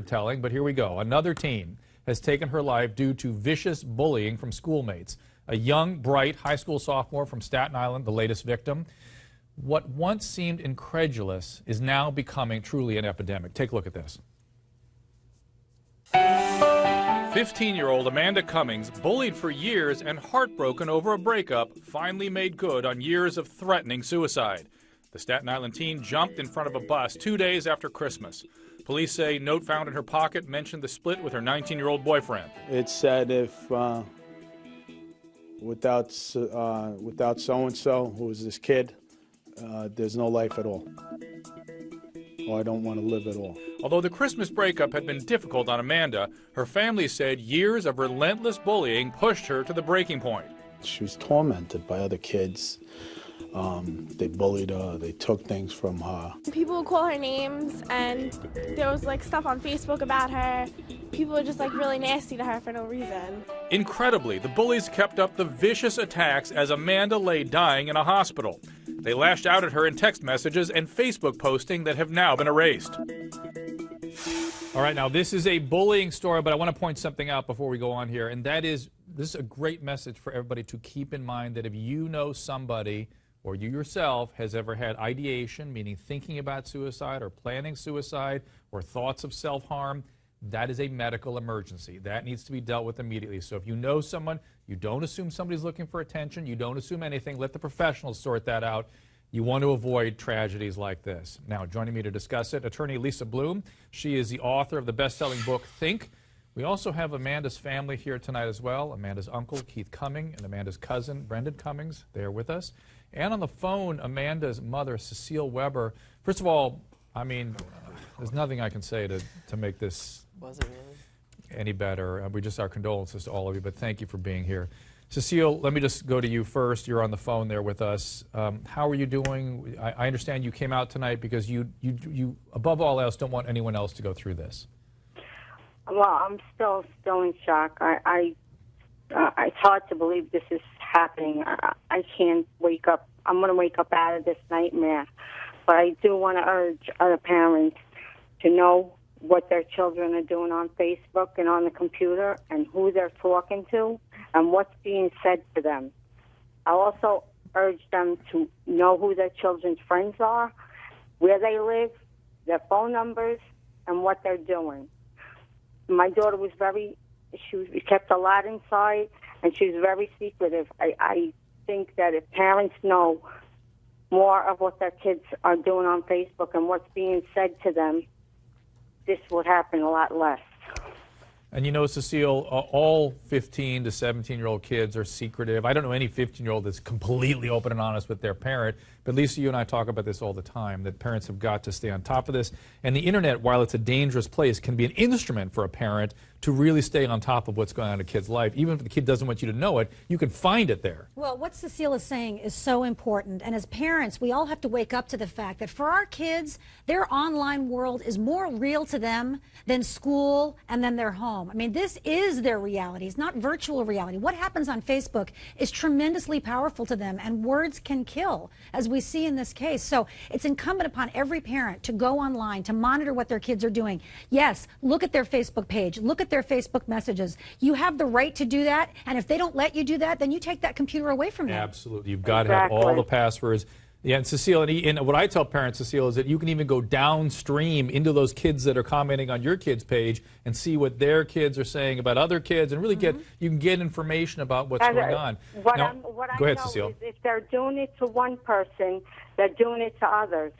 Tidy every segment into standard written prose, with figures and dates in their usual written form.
telling, but here we go. Another teen has taken her life due to vicious bullying from schoolmates. A young, bright high school sophomore from Staten Island, the latest victim. What once seemed incredulous is now becoming truly an epidemic. Take a look at this. 15-year-old Amanda Cummings, bullied for years and heartbroken over a breakup, finally made good on years of threatening suicide. The Staten Island teen jumped in front of a bus 2 days after Christmas. Police say note found in her pocket mentioned the split with her 19-year-old boyfriend. It said if without so-and-so, who was this kid, there's no life at all. Or I don't want to live at all. Although the Christmas breakup had been difficult on Amanda, her family said years of relentless bullying pushed her to the breaking point. She was tormented by other kids. They bullied her, they took things from her. People would call her names, and there was like stuff on Facebook about her. People were just like really nasty to her for no reason. Incredibly, the bullies kept up the vicious attacks as Amanda lay dying in a hospital. They lashed out at her in text messages and Facebook posting that have now been erased. All right, now this is a bullying story, but I want to point something out before we go on here, and that is, this is a great message for everybody to keep in mind that if you know somebody or you yourself has ever had ideation, meaning thinking about suicide or planning suicide or thoughts of self-harm, that is a medical emergency. That needs to be dealt with immediately. So if you know someone, you don't assume somebody's looking for attention, you don't assume anything, let the professionals sort that out. You want to avoid tragedies like this. Now, joining me to discuss it, attorney Lisa Bloom. She is the author of the best-selling book, Think. We also have Amanda's family here tonight as well. Amanda's uncle, Keith Cummings, and Amanda's cousin, Brendan Cummings. They are with us. And on the phone, Amanda's mother, Cecile Weber. First of all, I mean, there's nothing I can say to make this any better. We just our condolences to all of you, but thank you for being here. Cecile, let me just go to you first. You're on the phone there with us. How are you doing? I understand you came out tonight because you, above all else, don't want anyone else to go through this. Well, I'm still in shock. It's hard to believe this is happening. I can't wake up. I'm going to wake up out of this nightmare. But I do want to urge other parents to know what their children are doing on Facebook and on the computer and who they're talking to and what's being said to them. I also urge them to know who their children's friends are, where they live, their phone numbers, and what they're doing. My daughter was she kept a lot inside, and she was very secretive. I think that if parents know more of what their kids are doing on Facebook and what's being said to them, this would happen a lot less. And you know, Cecile, all 15 to 17-year-old kids are secretive. I don't know any 15-year-old that's completely open and honest with their parent. But Lisa, you and I talk about this all the time, that parents have got to stay on top of this. And the Internet, while it's a dangerous place, can be an instrument for a parent to really stay on top of what's going on in a kid's life. Even if the kid doesn't want you to know it, you can find it there. Well, what Cecile is saying is so important. And as parents, we all have to wake up to the fact that for our kids, their online world is more real to them than school and then their home. I mean, this is their reality. It's not virtual reality. What happens on Facebook is tremendously powerful to them, and words can kill, as we see in this case. So it's incumbent upon every parent to go online, to monitor what their kids are doing. Yes, look at their Facebook page. Look at their Facebook messages. You have the right to do that, and if they don't let you do that, then you take that computer away from them. Absolutely. You've got to have all the passwords. Yeah, and Cecile, and what I tell parents, Cecile, is that you can even go downstream into those kids that are commenting on your kid's page and see what their kids are saying about other kids, and really you can get information about what's going on. What I know Cecile. is if they're doing it to one person, they're doing it to others.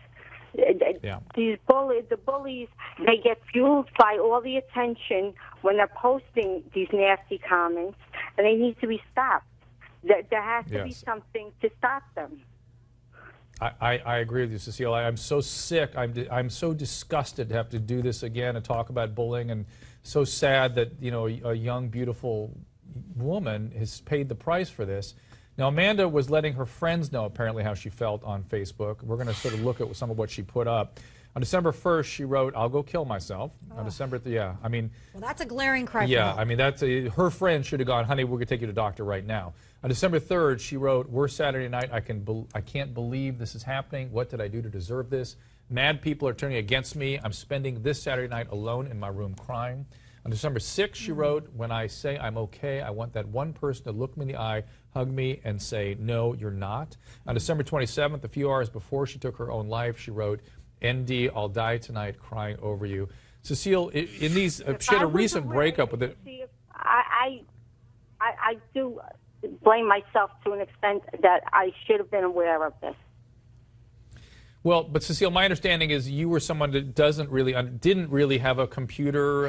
Yeah. The bullies, they get fueled by all the attention when they're posting these nasty comments, and they need to be stopped. There has to be something to stop them. I agree with you, Cecile. I'm so sick. I'm so disgusted to have to do this again and talk about bullying, and so sad that, you know, a young, beautiful woman has paid the price for this. Now, Amanda was letting her friends know, apparently, how she felt on Facebook. We're going to sort of look at some of what she put up. On December 1st, she wrote, "I'll go kill myself." On December, I mean... Well, that's a glaring cry for Yeah, help. I mean, her friend should have gone, "Honey, we're going to take you to the doctor right now." On December 3rd, she wrote, "We're Saturday night. I can't believe this is happening. What did I do to deserve this?" Mad people are turning against me. I'm spending this Saturday night alone in my room crying. On December 6th, she wrote, when I say I'm okay, I want that one person to look me in the eye, hug me, and say, no, you're not. On December 27th, a few hours before she took her own life, she wrote, ND, I'll die tonight crying over you. Cecile, in these, she had a recent breakup with it. I do blame myself to an extent that I should have been aware of this. Well, but Cecile, my understanding is you were someone that didn't really have a computer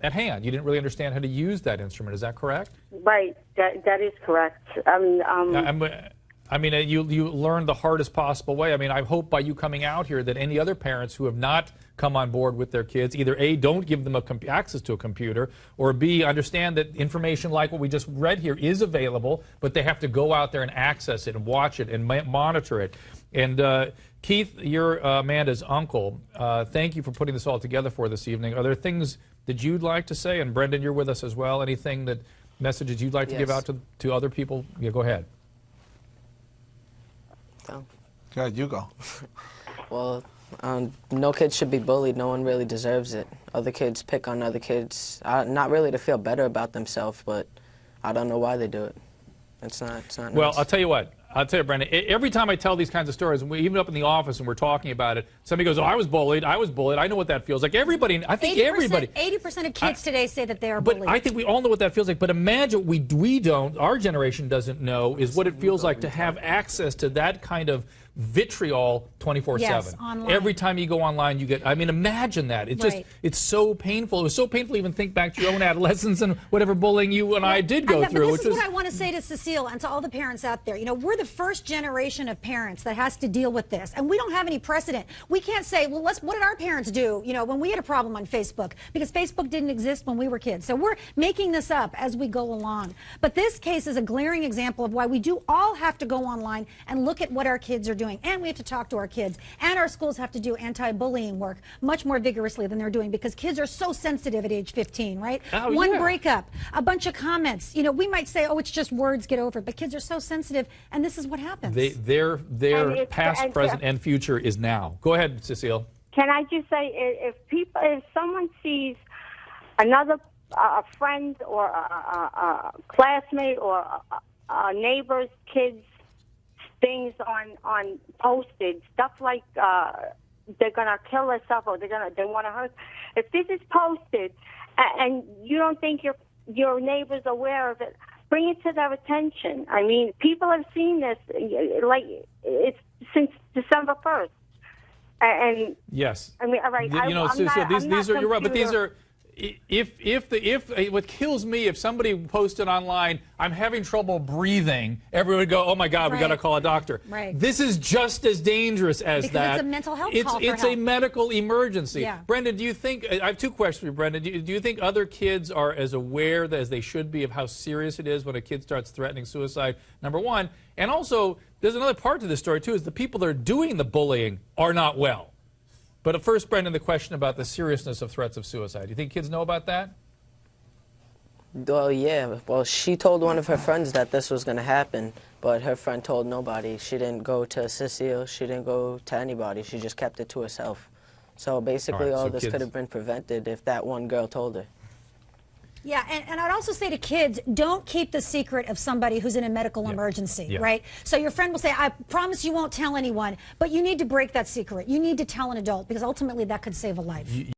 at hand. You didn't really understand how to use that instrument. Is that correct? Right. That is correct. I mean, you learned the hardest possible way. I mean, I hope by you coming out here that any other parents who have not come on board with their kids, either A, don't give them access to a computer, or B, understand that information like what we just read here is available, but they have to go out there and access it and watch it and monitor it. And Keith, you're Amanda's uncle. Thank you for putting this all together for this evening. Are there things that you'd like to say? And Brendan, you're with us as well. Anything that messages you'd like to give out to other people? Yeah, go ahead. So. Go ahead, you go. Well, no kid should be bullied. No one really deserves it. Other kids pick on other kids, not really to feel better about themselves, but I don't know why they do it. It's not Well, nice. I'll tell you what. I'll tell you, Brendan, every time I tell these kinds of stories, even up in the office and we're talking about it, somebody goes, oh, I was bullied. I know what that feels like. Everybody, I think 80% of kids today say that they are bullied. But I think we all know what that feels like. But imagine we don't, our generation doesn't know, is what it feels like to have access to that kind of vitriol 24/7. Yes, online. Every time you go online, you get, I mean, imagine that. It's just, it's so painful. It was so painful to even think back to your own adolescence and whatever bullying you and I did go through. But this is what I want to say to Cecile and to all the parents out there. You know, we're the first generation of parents that has to deal with this, and we don't have any precedent. We can't say, well, what did our parents do, you know, when we had a problem on Facebook? Because Facebook didn't exist when we were kids. So we're making this up as we go along. But this case is a glaring example of why we do all have to go online and look at what our kids are doing. And we have to talk to our kids. And our schools have to do anti-bullying work much more vigorously than they're doing, because kids are so sensitive at age 15, right? Oh, One breakup, a bunch of comments. You know, we might say, oh, it's just words, get over it. But kids are so sensitive, and this is what happens. Their past, present, and future is now. Go ahead, Cecile. Can I just say, if someone sees another a friend or a classmate or a neighbor's kids things on posted, stuff like they're gonna kill themselves or they want to hurt. If this is posted and you don't think your neighbor's aware of it, bring it to their attention. I mean, people have seen this like it's since December 1st. And yes, I mean, all right. You know, Cecile, these are, you're right, but these are. If what kills me, if somebody posted online, I'm having trouble breathing, everyone would go, oh my God, we got to call a doctor. Right. This is just as dangerous as because that. It's a mental health call for It's help. a medical emergency. Yeah. Brendan, do you think, I have two questions for you, Brendan. Do you think other kids are as aware as they should be of how serious it is when a kid starts threatening suicide, number one? And also, there's another part to this story too, is the people that are doing the bullying are not well. But first, Brendan, the question about the seriousness of threats of suicide. Do you think kids know about that? Well, yeah. Well, she told one of her friends that this was going to happen, but her friend told nobody. She didn't go to Cecile. She didn't go to anybody. She just kept it to herself. So basically all this could have been prevented if that one girl told her. Yeah, and I'd also say to kids, don't keep the secret of somebody who's in a medical emergency, right? So your friend will say, I promise you won't tell anyone, but you need to break that secret. You need to tell an adult, because ultimately that could save a life.